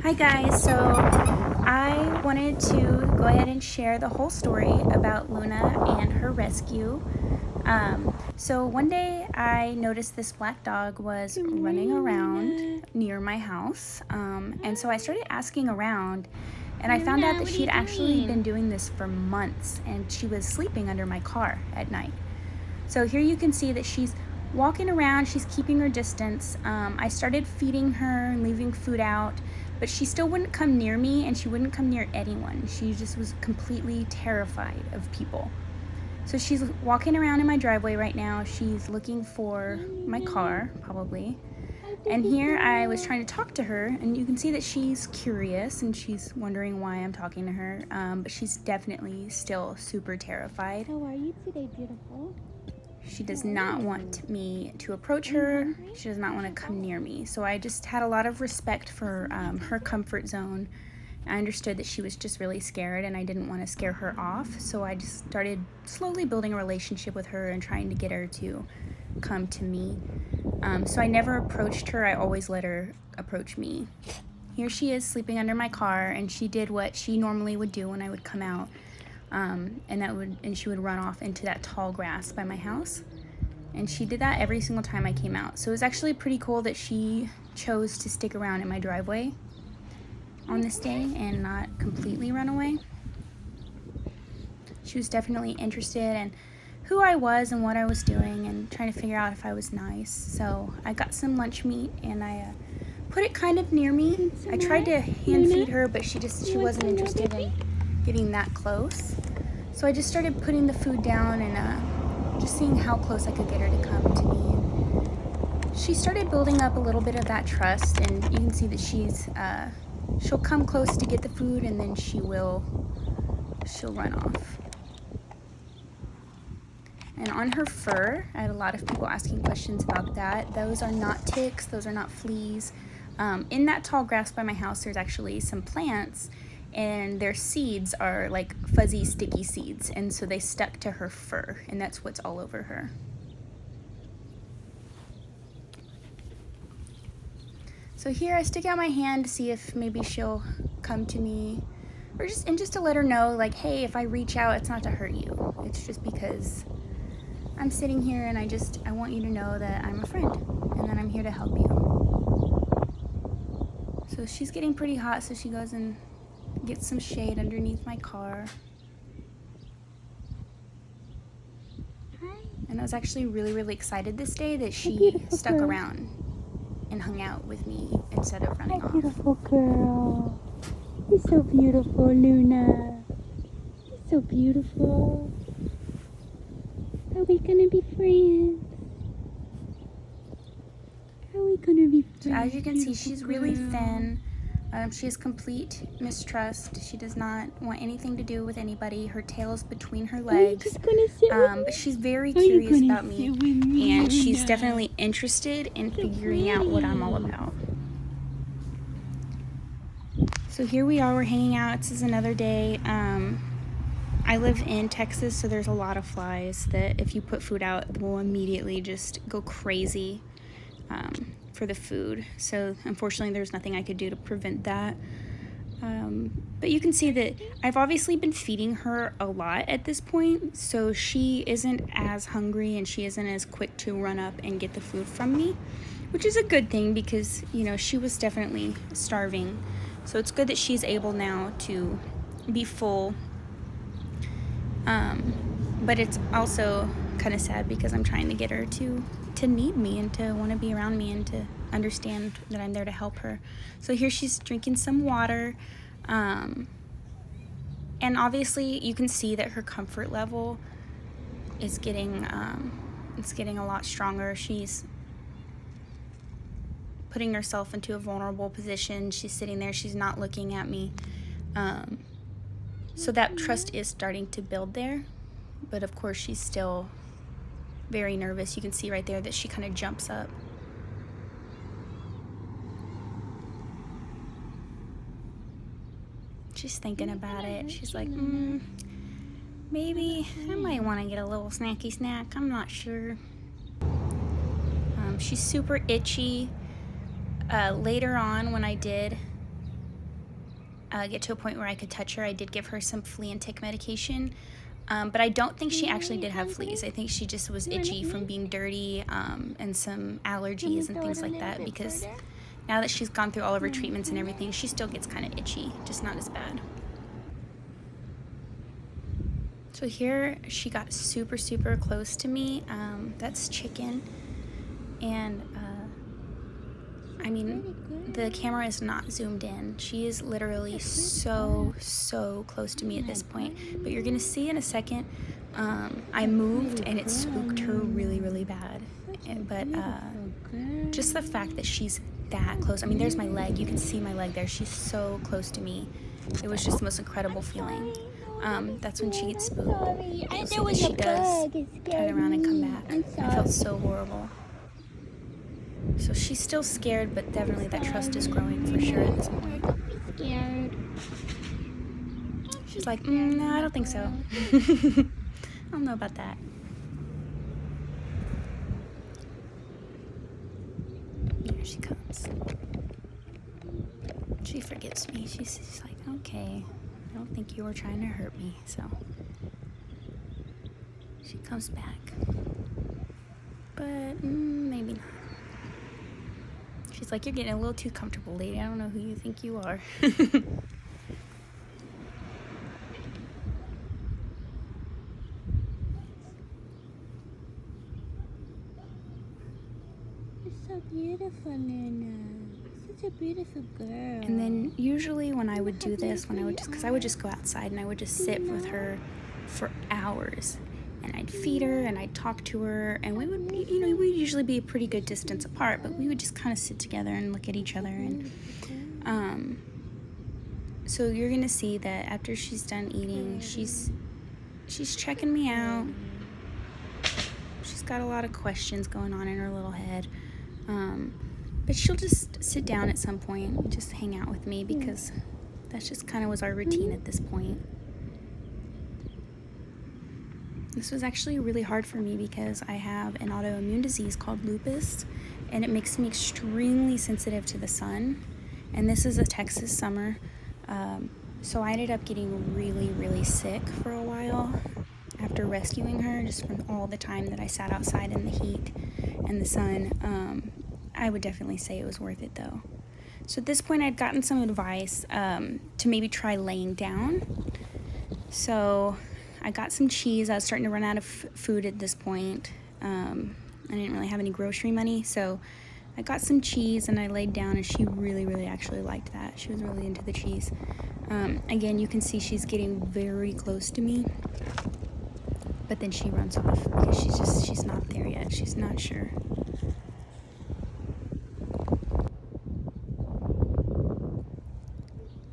Hi guys, so I wanted to go ahead and share the whole story about Luna and her rescue. So one day I noticed this black dog was running around near my house, and so I started asking around, and I found out that she'd actually been doing this for months, and she was sleeping under my car at night. So here you can see that she's walking around, she's keeping her distance. I started feeding her and leaving food out, but she still wouldn't come near me and she wouldn't come near anyone. She just was completely terrified of people. So she's walking around in my driveway right now. She's looking for my car, probably. And here I was trying to talk to her, and you can see that she's curious and she's wondering why I'm talking to her, but she's definitely still super terrified. How are you today, beautiful? She does not want me to approach her. She does not want to come near me. So I just had a lot of respect for her comfort zone. I understood that she was just really scared and I didn't want to scare her off. So I just started slowly building a relationship with her and trying to get her to come to me. So I never approached her. I always let her approach me. Here she is sleeping under my car, and she did what she normally would do when I would come out. And she would run off into that tall grass by my house. And she did that every single time I came out. So it was actually pretty cool that she chose to stick around in my driveway on this day and not completely run away. She was definitely interested in who I was and what I was doing and trying to figure out if I was nice. So I got some lunch meat and I put it kind of near me. I tried to hand feed her, but she wasn't interested in getting that close. So I just started putting the food down and just seeing how close I could get her to come to me. And she started building up a little bit of that trust, and you can see that she'll come close to get the food, and then she'll run off. And on her fur, I had a lot of people asking questions about that. Those are not ticks, those are not fleas. In that tall grass by my house, there's actually some plants, and their seeds are like fuzzy, sticky seeds, and so they stuck to her fur, and that's what's all over her. So here I stick out my hand to see if maybe she'll come to me, or just to let her know, like, hey, if I reach out, it's not to hurt you. It's just because I'm sitting here and I want you to know that I'm a friend and that I'm here to help you. So she's getting pretty hot, so she goes and gets some shade underneath my car. And I was actually really, really excited this day that she stuck around and hung out with me instead of running off. Beautiful girl. You're so beautiful, Luna. You're so beautiful. Are we gonna be friends? Are we gonna be friends? So as you can see, she's really thin. She has complete mistrust. She does not want anything to do with anybody. Her tail is between her legs. But she's very curious about me, and she's definitely interested in figuring out what I'm all about. So here we are, we're hanging out. This is another day. I live in Texas, so there's a lot of flies that if you put food out, will immediately just go crazy for the food. So unfortunately, there's nothing I could do to prevent that. But you can see that I've obviously been feeding her a lot at this point, so she isn't as hungry and she isn't as quick to run up and get the food from me, which is a good thing because, you know, she was definitely starving. So it's good that she's able now to be full. But it's also kind of sad because I'm trying to get her to need me and to want to be around me and to understand that I'm there to help her. So here she's drinking some water. And obviously you can see that her comfort level is getting a lot stronger. She's putting herself into a vulnerable position. She's sitting there, she's not looking at me. So that trust is starting to build there, but of course she's still very nervous. You can see right there that she kind of jumps up. She's thinking about it. She's like, maybe I might want to get a little snacky snack. I'm not sure. She's super itchy. Later on when I did get to a point where I could touch her. I did give her some flea and tick medication, but I don't think she actually did have fleas. I think she just was itchy from being dirty, and some allergies and things like that, because now that she's gone through all of her treatments and everything, she still gets kind of itchy, just not as bad. So here she got super, super close to me. That's Chicken. And I mean, the camera is not zoomed in. She is literally so close to me at this point. But you're gonna see in a second, I moved and it spooked her really, really bad. But just the fact that she's that close. I mean, there's my leg. You can see my leg there. She's so close to me. It was just the most incredible feeling. That's when she gets spooked. You'll see that she does turn around and come back. I felt so horrible. So she's still scared, but definitely that trust is growing for sure at this point. Scared. She's like, no, I don't think so. I don't know about that. Here she comes. She forgets me. She's like, okay, I don't think you were trying to hurt me, so she comes back. But maybe not. She's like, you're getting a little too comfortable, lady. I don't know who you think you are. You're so beautiful, Luna. Such a beautiful girl. And then usually when I would do this, because I would just go outside and I would just sit with her for hours. And I'd feed her and I'd talk to her, and we would, we'd usually be a pretty good distance apart, but we would just kind of sit together and look at each other. And so you're gonna see that after she's done eating, she's checking me out. She's got a lot of questions going on in her little head, but she'll just sit down at some point and just hang out with me, because that's just kind of was our routine at this point. This was actually really hard for me because I have an autoimmune disease called lupus, and it makes me extremely sensitive to the sun. And this is a Texas summer, so I ended up getting really, really sick for a while after rescuing her, just from all the time that I sat outside in the heat and the sun. I would definitely say it was worth it though. So at this point I'd gotten some advice to maybe try laying down. So I got some cheese. I was starting to run out of food at this point. I didn't really have any grocery money, so I got some cheese and I laid down, and she really, really actually liked that. She was really into the cheese. Again, you can see she's getting very close to me, but then she runs off because she's not there yet. She's not sure.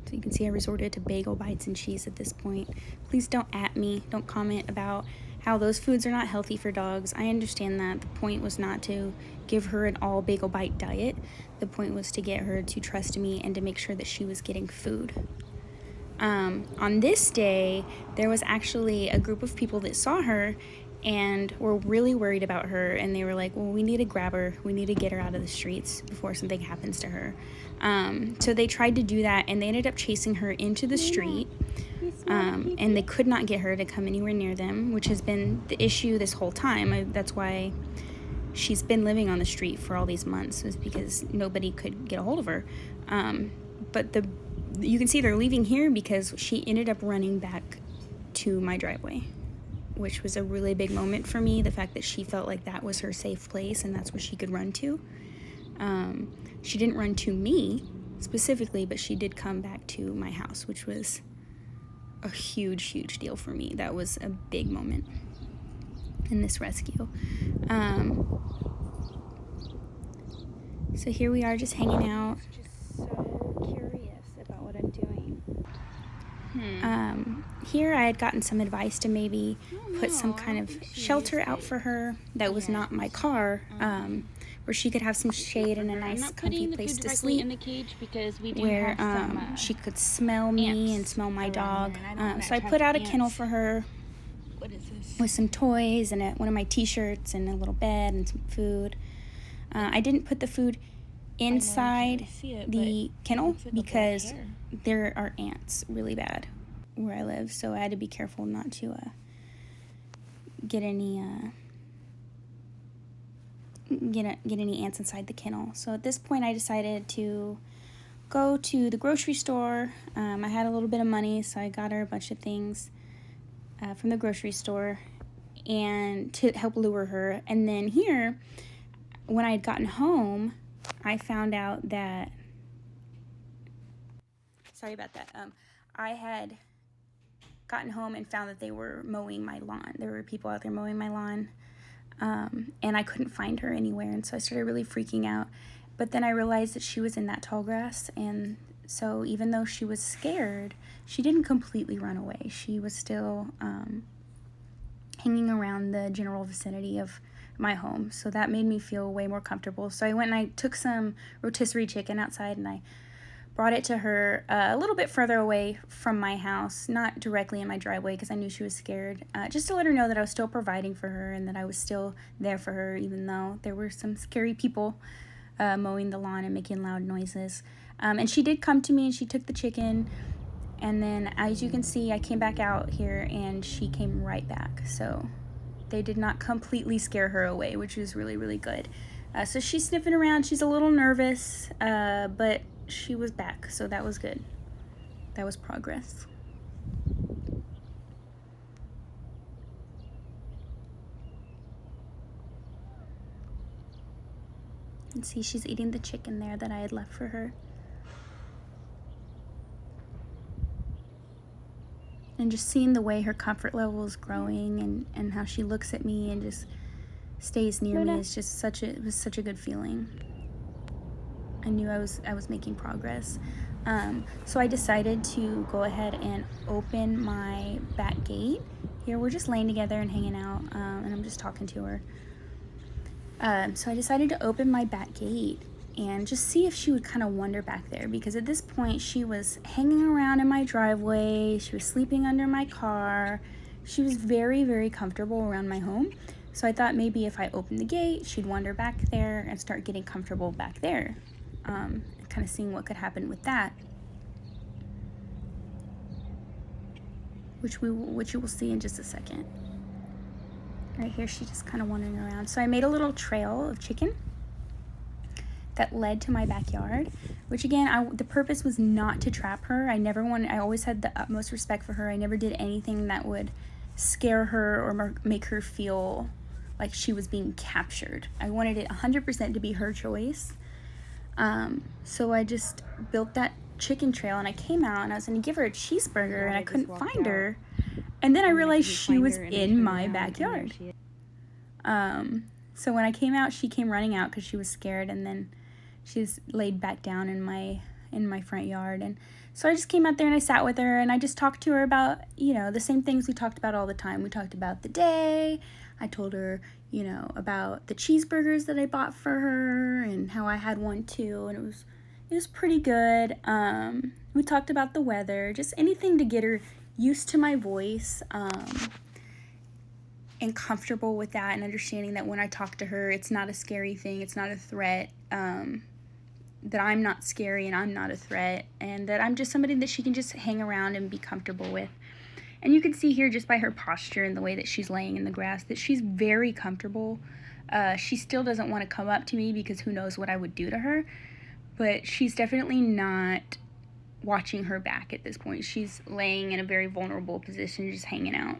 So you can see I resorted to bagel bites and cheese at this point. Please don't at me. Don't comment about how those foods are not healthy for dogs. I understand that. The point was not to give her an all bagel bite diet. The point was to get her to trust me and to make sure that she was getting food. On this day, there was actually a group of people that saw her and were really worried about her, and they were like, well, we need to grab her. We need to get her out of the streets before something happens to her. So they tried to do that, and they ended up chasing her into the street, and they could not get her to come anywhere near them, which has been the issue this whole time. That's why she's been living on the street for all these months, was because nobody could get a hold of her. But you can see they're leaving here because she ended up running back to my driveway, which was a really big moment for me. The fact that she felt like that was her safe place and that's where she could run to. She didn't run to me specifically, but she did come back to my house, which was a huge, huge deal for me. That was a big moment in this rescue. So here we are just hanging out. Just so curious about what I'm doing. Here I had gotten some advice to maybe put some kind of shelter out for her that was not my car, where she could have some shade and a nice comfy place to sleep, in the cage because we do where have some, she could smell me and smell my dog. So I put out a kennel for her. What is this? With some toys and one of my t-shirts and a little bed and some food. I didn't put the food inside the kennel because hair. there are ants really bad where I live, so I had to be careful not to get any ants inside the kennel. So at this point I decided to go to the grocery store. I had a little bit of money, so I got her a bunch of things from the grocery store and to help lure her. And then here, when I had gotten home, I found out that, sorry about that, I had gotten home and found that they were mowing my lawn. There were people out there mowing my lawn, and I couldn't find her anywhere, and so I started really freaking out. But then I realized that she was in that tall grass, and so even though she was scared, she didn't completely run away. She was still hanging around the general vicinity of my home, so that made me feel way more comfortable. So I went and I took some rotisserie chicken outside and I brought it to her a little bit further away from my house, not directly in my driveway because I knew she was scared, just to let her know that I was still providing for her and that I was still there for her, even though there were some scary people mowing the lawn and making loud noises. And she did come to me and she took the chicken, and then as you can see, I came back out here and she came right back. So they did not completely scare her away, which was really, really good. So she's sniffing around. She's a little nervous, but she was back, so that was good. That was progress. And see, she's eating the chicken there that I had left for her. And just seeing the way her comfort level is growing and how she looks at me and just stays near me is just it was such a good feeling. I knew I was making progress. So I decided to go ahead and open my back gate. Here we're just laying together and hanging out, and I'm just talking to her. So I decided to open my back gate and just see if she would kind of wander back there, because at this point she was hanging around in my driveway, she was sleeping under my car, she was very, very comfortable around my home. So I thought maybe if I opened the gate, she'd wander back there and start getting comfortable back there, and kind of seeing what could happen with that, which you will see in just a second. Right here, she's just kind of wandering around. So I made a little trail of chicken that led to my backyard, which again, the purpose was not to trap her. I always had the utmost respect for her. I never did anything that would scare her or make her feel like she was being captured. I wanted it 100% to be her choice. So I just built that chicken trail, and I came out and I was going to give her a cheeseburger, and I couldn't find her. And then I realized she was in my backyard. So when I came out, she came running out because she was scared, and then she's laid back down in my front yard. And so I just came out there and I sat with her and I just talked to her about, the same things we talked about all the time. We talked about the day. I told her, about the cheeseburgers that I bought for her and how I had one too, and it was pretty good. We talked about the weather, just anything to get her used to my voice, and comfortable with that, and understanding that when I talk to her, it's not a scary thing, it's not a threat, that I'm not scary and I'm not a threat, and that I'm just somebody that she can just hang around and be comfortable with. And you can see here just by her posture and the way that she's laying in the grass that she's very comfortable. She still doesn't want to come up to me because who knows what I would do to her, but she's definitely not watching her back at this point. She's laying in a very vulnerable position, just hanging out.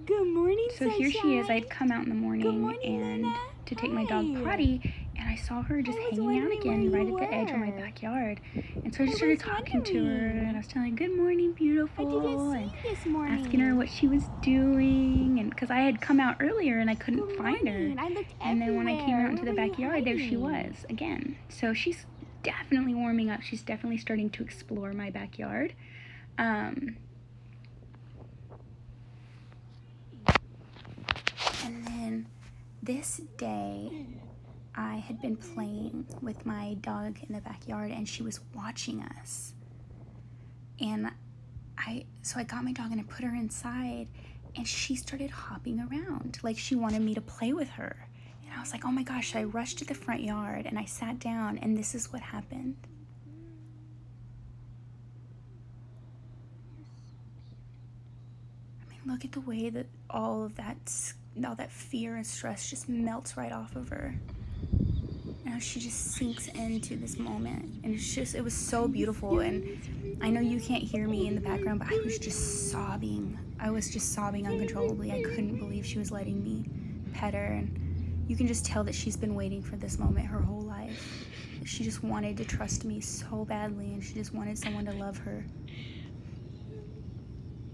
Good morning, so sunshine. Here she is. I'd come out in the morning, Luna. to take my dog potty, and I saw her just hanging out again right at the edge of my backyard. And so I just started talking to her, and I was telling her, good morning, beautiful, and asking her what she was doing, and because I had come out earlier and I couldn't find her. And then when I came out into the backyard, there she was again. So she's definitely warming up. She's definitely starting to explore my backyard. And then this day, I had been playing with my dog in the backyard, and she was watching us. And so I got my dog and I put her inside, and she started hopping around like she wanted me to play with her. And I was like, oh my gosh. So I rushed to the front yard and I sat down, and this is what happened. I mean, look at the way that all that fear and stress just melts right off of her. Now she just sinks into this moment, and it was so beautiful. And I know you can't hear me in the background, but I was just sobbing. I was just sobbing uncontrollably. I couldn't believe she was letting me pet her, and you can just tell that she's been waiting for this moment her whole life. She just wanted to trust me so badly, and she just wanted someone to love her.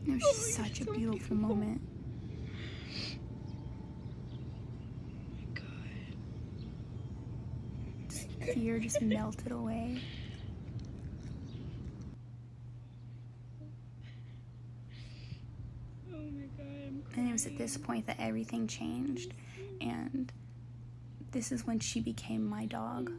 It was just such a beautiful moment. Fear just melted away. Oh my God. And it was at this point that everything changed, and this is when she became my dog.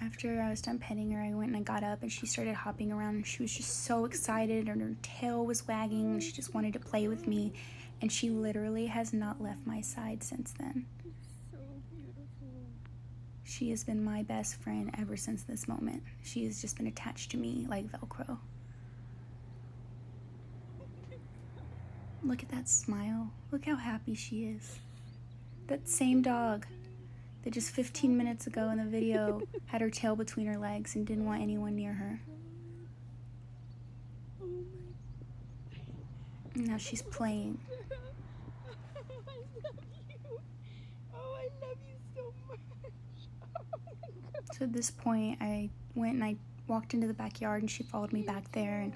After I was done petting her, I went and I got up, and she started hopping around, and she was just so excited, and her tail was wagging, and she just wanted to play with me, and she literally has not left my side since then. So beautiful. She has been my best friend ever since this moment. She has just been attached to me like Velcro. Look at that smile. Look how happy she is. That same dog that just 15 minutes ago in the video had her tail between her legs and didn't want anyone near her. Oh my. And now she's playing. I love you. Oh, I love you so much. Oh my God. So at this point, I went and I walked into the backyard, and she followed me back there, and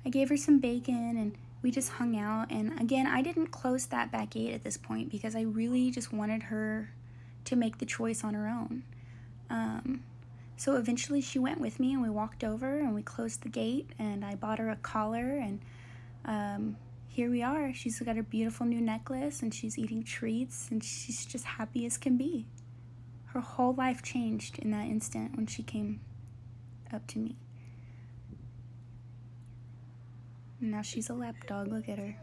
I gave her some bacon, and we just hung out. And again, I didn't close that back gate at this point because I really just wanted her to make the choice on her own. So eventually she went with me, and we walked over and we closed the gate, and I bought her a collar, and here we are. She's got her beautiful new necklace, and she's eating treats, and she's just happy as can be. Her whole life changed in that instant when she came up to me. And now she's a lap dog. Look at her.